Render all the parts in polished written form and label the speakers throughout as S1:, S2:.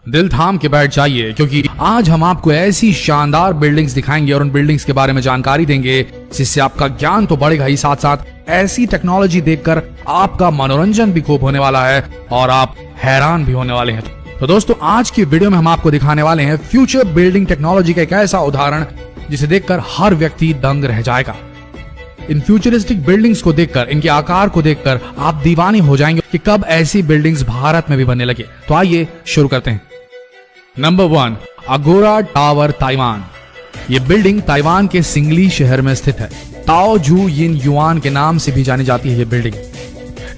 S1: दिल थाम के बैठ जाइए, क्योंकि आज हम आपको ऐसी शानदार बिल्डिंग्स दिखाएंगे और उन बिल्डिंग्स के बारे में जानकारी देंगे जिससे आपका ज्ञान तो बढ़ेगा ही, साथ साथ ऐसी टेक्नोलॉजी देखकर आपका मनोरंजन भी खूब होने वाला है और आप हैरान भी होने वाले हैं। तो दोस्तों, आज की वीडियो में हम आपको दिखाने वाले हैं फ्यूचर बिल्डिंग टेक्नोलॉजी का एक ऐसा उदाहरण जिसे देखकर हर व्यक्ति दंग रह जाएगा। इन फ्यूचरिस्टिक बिल्डिंग्स को देखकर, इनके आकार को देखकर आप दीवाने हो जाएंगे कि कब ऐसी बिल्डिंग्स भारत में भी बनने लगे। तो आइए शुरू करते हैं। नंबर 1, अगोरा टावर, ताइवान। ये बिल्डिंग ताइवान के सिंगली शहर में स्थित है। ताओ जू यिन युआन के नाम से भी जानी जाती है ये बिल्डिंग।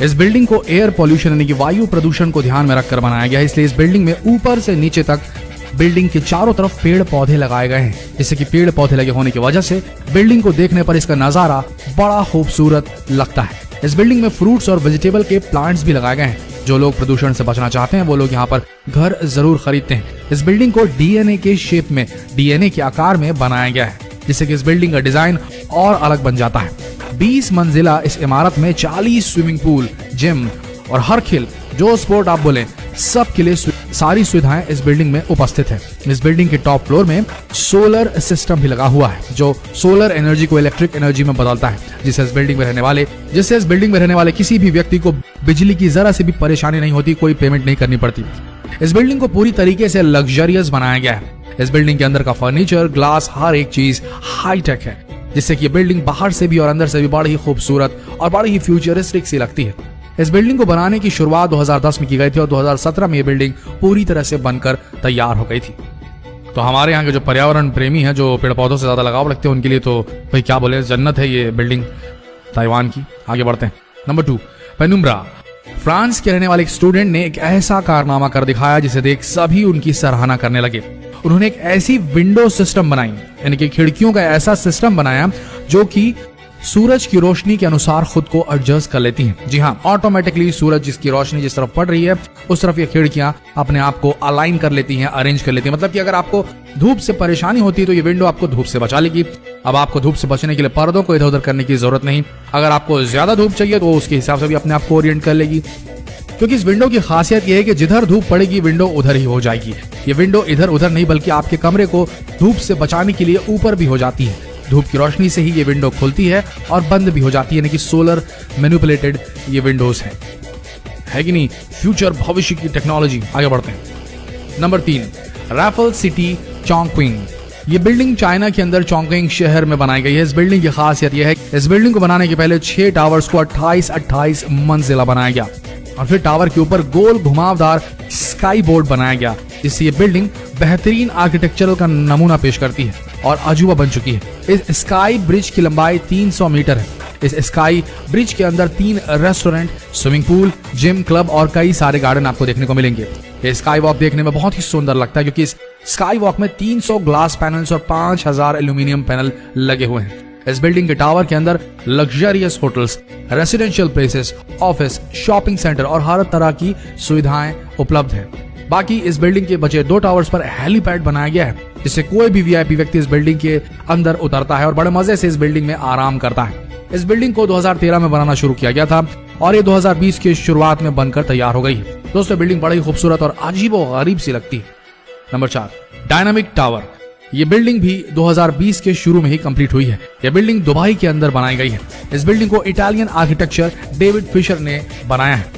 S1: इस बिल्डिंग को एयर पॉल्यूशन यानी कि वायु प्रदूषण को ध्यान में रखकर बनाया गया है, इसलिए इस बिल्डिंग में ऊपर से नीचे तक बिल्डिंग के चारों तरफ पेड़ पौधे लगाए गए हैं, जिससे कि पेड़ पौधे लगे होने की वजह से बिल्डिंग को देखने पर इसका नजारा बड़ा खूबसूरत लगता है। इस बिल्डिंग में फ्रूट्स और वेजिटेबल के प्लांट्स भी लगाए गए हैं। जो लोग प्रदूषण से बचना चाहते हैं वो लोग यहाँ पर घर जरूर खरीदते हैं। इस बिल्डिंग को डीएनए के शेप में, डीएनए के आकार में बनाया गया है, जिससे कि इस बिल्डिंग का डिजाइन और अलग बन जाता है। 20 मंजिला इस इमारत में 40 स्विमिंग पूल, जिम और हर खेल जो स्पोर्ट आप बोले सब के लिए सारी सुविधाएं इस बिल्डिंग में उपस्थित है। इस बिल्डिंग के टॉप फ्लोर में सोलर सिस्टम भी लगा हुआ है, जो सोलर एनर्जी को इलेक्ट्रिक एनर्जी में बदलता है, जिससे इस बिल्डिंग में रहने वाले किसी भी व्यक्ति को बिजली की जरा से भी परेशानी नहीं होती, कोई पेमेंट नहीं करनी पड़ती। इस बिल्डिंग को पूरी तरीके से लग्जरियस बनाया गया है। इस बिल्डिंग के अंदर का फर्नीचर, ग्लास, हर एक चीज हाईटेक है, जिससे कि बिल्डिंग बाहर से भी और अंदर से भी बड़ी ही खूबसूरत और बड़ी ही फ्यूचरिस्टिक सी लगती है। इस बिल्डिंग को बनाने की शुरुआत 2010 में की गई थी और 2017 में ये बिल्डिंग पूरी तरह से बनकर तैयार हो गई थी। तो हमारे यहाँ के जो पर्यावरण प्रेमी हैं, जो पेड़ पौधों से ज्यादा लगाव रखते हैं, उनके लिए तो भाई क्या बोले, जन्नत है ये बिल्डिंग ताइवान की। आगे बढ़ते हैं। Number 2, penumbra. फ्रांस के रहने वाले एक स्टूडेंट ने एक ऐसा कारनामा कर दिखाया जिसे देख सभी उनकी सराहना करने लगे। उन्होंने एक ऐसी विंडो सिस्टम बनाई, यानी कि खिड़कियों का ऐसा सिस्टम बनाया जो कि सूरज की रोशनी के अनुसार खुद को एडजस्ट कर लेती हैं। जी हाँ, ऑटोमेटिकली सूरज जिसकी रोशनी जिस तरफ पड़ रही है उस तरफ ये खिड़कियां अपने आप को अलाइन कर लेती हैं, अरेंज कर लेती हैं। मतलब कि अगर आपको धूप से परेशानी होती है तो ये विंडो आपको धूप से बचा लेगी। अब आपको धूप से बचने के लिए पर्दों को इधर उधर करने की जरूरत नहीं। अगर आपको ज्यादा धूप चाहिए तो उसके हिसाब से भी अपने आप को ओरिएंट कर लेगी, क्योंकि इस विंडो की खासियत यह है कि जिधर धूप पड़ेगी विंडो उधर ही हो जाएगी। ये विंडो इधर उधर नहीं बल्कि आपके कमरे को धूप से बचाने के लिए ऊपर भी हो जाती है। धूप की रोशनी से ही ये विंडो खुलती है और बंद भी हो जाती है, यानी कि सोलर मैनिपुलेटेड ये विंडोज है कि नहीं। फ्यूचर, भविष्य की टेक्नोलॉजी। आगे बढ़ते हैं। Number 3, Raffles City, Chongqing. ये बिल्डिंग चाइना के अंदर चोंगक्विंग शहर में बनाई गई है। इस बिल्डिंग की खासियत यह है कि इस बिल्डिंग को बनाने के पहले 6 टावर्स को 28 मंजिला बनाया गया और फिर टावर के ऊपर गोल घुमावदार स्काई बोर्ड बनाया गया, जिससे ये बिल्डिंग बेहतरीन आर्किटेक्चरल का नमूना पेश करती है और अजूबा बन चुकी है। इस स्काई ब्रिज की लंबाई 300 मीटर है। इस स्काई ब्रिज के अंदर 3 restaurant, swimming pool, gym, club और कई सारे गार्डन आपको देखने को मिलेंगे। ये स्काई वॉक देखने में बहुत ही सुंदर लगता है, क्योंकि इस स्काई वॉक में 300 ग्लास पैनल्स और 5000 एल्यूमिनियम पैनल लगे हुए हैं। इस बिल्डिंग के टावर के अंदर luxurious hotels, residential places, office, shopping centre और हर तरह की सुविधाएं उपलब्ध है। बाकी इस बिल्डिंग के बचे 2 टावर्स पर हेलीपैड बनाया गया है, जिससे कोई भी वीआईपी व्यक्ति इस बिल्डिंग के अंदर उतरता है और बड़े मजे से इस बिल्डिंग में आराम करता है। इस बिल्डिंग को 2013 में बनाना शुरू किया गया था और ये 2020 की शुरुआत में बनकर तैयार हो गई है। दोस्तों, बिल्डिंग बड़ी खूबसूरत और अजीबोगरीब सी लगती है। Number 4, dynamic tower. ये बिल्डिंग भी 2020 के शुरू में ही कंप्लीट हुई है। यह बिल्डिंग दुबई के अंदर बनाई गई है। इस बिल्डिंग को इटालियन आर्किटेक्चर डेविड फिशर ने बनाया है।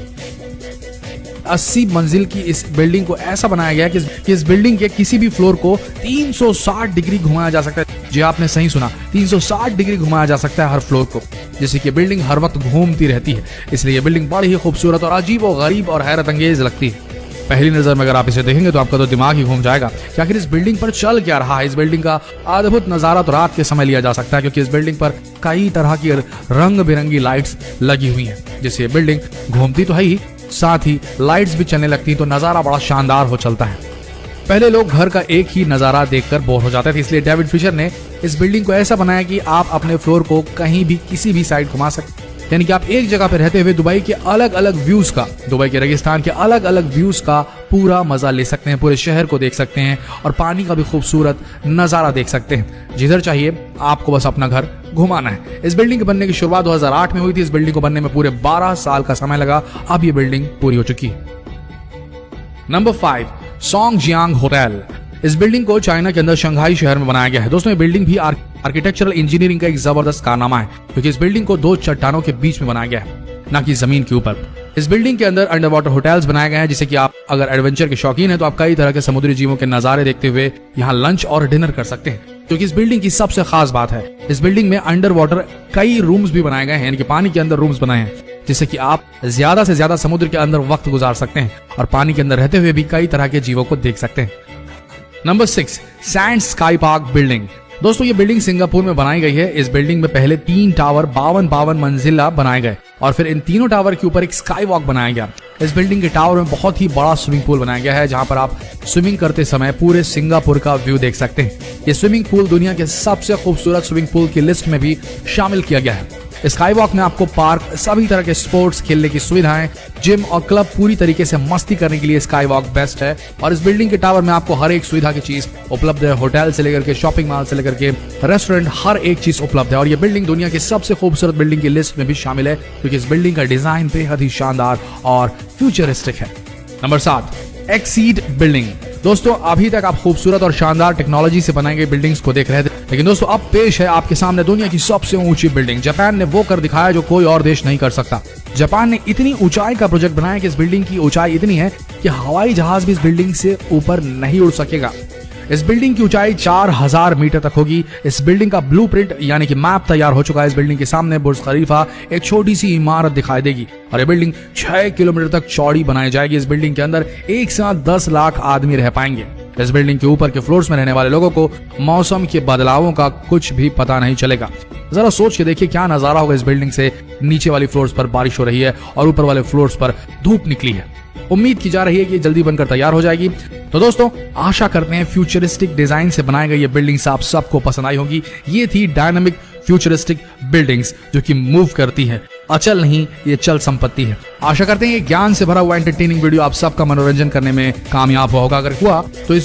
S1: 80 मंजिल की इस बिल्डिंग को ऐसा बनाया गया कि इस बिल्डिंग के किसी भी फ्लोर को 360 डिग्री घुमाया जा सकता है। जी आपने सही सुना, 360 डिग्री घुमाया जा सकता है हर फ्लोर को, जिससे कि बिल्डिंग हर वक्त घूमती रहती है। इसलिए ये बिल्डिंग बड़ी ही खूबसूरत और अजीबोगरीब और हैरत अंगेज लगती है। पहली नजर में अगर आप इसे देखेंगे तो आपका तो दिमाग ही घूम जाएगा कि आखिर इस बिल्डिंग पर चल क्या रहा है। इस बिल्डिंग का अद्भुत नजारा तो रात के समय लिया जा सकता है, क्योंकि इस बिल्डिंग पर कई तरह की रंग बिरंगी लाइट्स लगी हुई हैं, जिससे ये बिल्डिंग घूमती तो है ही, साथ ही लाइट्स भी चलने लगती हैं, तो नजारा बड़ा शानदार हो चलता है। पहले लोग घर का एक ही नजारा देखकर बोर हो जाते थे, इसलिए डेविड फिशर ने इस बिल्डिंग को ऐसा बनाया कि आप अपने फ्लोर को कहीं भी किसी भी साइड घुमा सकते, यानी कि आप एक जगह पर रहते हुए दुबई के अलग अलग व्यूज का, दुबई के रेगिस्तान के अलग अलग व्यूज का पूरा मजा ले सकते हैं, पूरे शहर को देख सकते हैं और पानी का भी खूबसूरत नजारा देख सकते हैं। जिधर चाहिए आपको बस अपना घर घुमाना है। इस बिल्डिंग के बनने की शुरुआत 2008 में हुई थी। इस बिल्डिंग को बनने में पूरे 12 साल का समय लगा। अब ये बिल्डिंग पूरी हो चुकी है। Number 5, Songjiang hotel. इस बिल्डिंग को चाइना के अंदर शंघाई शहर में बनाया गया है। दोस्तों ये बिल्डिंग भी आर्किटेक्चरल इंजीनियरिंग का एक जबरदस्त कारनामा है, क्योंकि इस बिल्डिंग को 2 चट्टानों के बीच में बनाया गया है, ना कि जमीन के ऊपर। इस बिल्डिंग के अंदर अंडर वाटर होटल्स बनाए गए हैं, जिससे कि आप अगर एडवेंचर के शौकीन हैं तो आप कई तरह के समुद्री जीवों के नजारे देखते हुए यहाँ लंच और डिनर कर सकते हैं। क्योंकि इस बिल्डिंग की सबसे खास बात है, इस बिल्डिंग में अंडर वाटर कई रूम्स भी बनाए गए हैं, यानी कि पानी के अंदर रूम्स बनाए हैं, जिससे कि आप ज्यादा से ज्यादा समुद्र के अंदर वक्त गुजार सकते हैं और पानी के अंदर रहते हुए भी कई तरह के जीवों को देख सकते हैं। Number 6, sand sky park building. दोस्तों ये बिल्डिंग सिंगापुर में बनाई गई है। इस बिल्डिंग में पहले 3 टावर 52 मंजिला बनाए गए और फिर इन तीनों टावर के ऊपर एक स्काई वॉक बनाया गया। इस बिल्डिंग के टावर में बहुत ही बड़ा स्विमिंग पूल बनाया गया है, जहां पर आप स्विमिंग करते समय पूरे सिंगापुर का व्यू देख सकते हैं। ये स्विमिंग पूल दुनिया के सबसे खूबसूरत स्विमिंग पूल की लिस्ट में भी शामिल किया गया है। स्काई वॉक में आपको पार्क, सभी तरह के स्पोर्ट्स खेलने की सुविधाएं, जिम और क्लब, पूरी तरीके से मस्ती करने के लिए स्काई वॉक बेस्ट है। और इस बिल्डिंग के टावर में आपको हर एक सुविधा की चीज उपलब्ध है। होटल से लेकर के शॉपिंग मॉल से लेकर के रेस्टोरेंट, हर एक चीज उपलब्ध है। और ये बिल्डिंग दुनिया की सबसे खूबसूरत बिल्डिंग की लिस्ट में भी शामिल है, क्योंकि इस बिल्डिंग का डिजाइन बेहद ही शानदार और फ्यूचरिस्टिक है। Number 7, exceed building. दोस्तों अभी तक आप खूबसूरत और शानदार टेक्नोलॉजी से बनाई गई बिल्डिंग्स को देख रहे थे, लेकिन दोस्तों अब पेश है आपके सामने दुनिया की सबसे ऊंची बिल्डिंग। जापान ने वो कर दिखाया जो कोई और देश नहीं कर सकता। जापान ने इतनी ऊंचाई का प्रोजेक्ट बनाया कि इस बिल्डिंग की ऊंचाई इतनी है कि हवाई जहाज भी इस बिल्डिंग से ऊपर नहीं उड़ सकेगा। इस बिल्डिंग की ऊंचाई 4000 मीटर तक होगी। इस बिल्डिंग का ब्लूप्रिंट यानी कि मैप तैयार हो चुका है। इस बिल्डिंग के सामने बुर्ज खलीफा, एक छोटी सी इमारत दिखाई देगी और ये बिल्डिंग 6 किलोमीटर तक चौड़ी बनाई जाएगी। इस बिल्डिंग के अंदर एक साथ 10 लाख आदमी रह पाएंगे। इस बिल्डिंग के ऊपर के फ्लोर्स में रहने वाले लोगों को मौसम के बदलावों का कुछ भी पता नहीं चलेगा। जरा सोच के देखिए क्या नजारा होगा। इस बिल्डिंग से नीचे वाली फ्लोर्स पर बारिश हो रही है और ऊपर वाले फ्लोर्स पर धूप निकली है। उम्मीद की जा रही है कि जल्दी बनकर तैयार हो जाएगी। तो दोस्तों आशा करते हैं फ्यूचरिस्टिक डिजाइन से बनाई गई ये बिल्डिंग्स आप सबको पसंद आई होगी। ये थी डायनामिक फ्यूचरिस्टिक बिल्डिंग्स जो कि मूव करती है, अचल नहीं, ये चल संपत्ति है। आशा करते हैं ये ज्ञान से भरा हुआ एंटरटेनिंग वीडियो आप सबका मनोरंजन करने में कामयाब होगा। अगर हुआ तो इस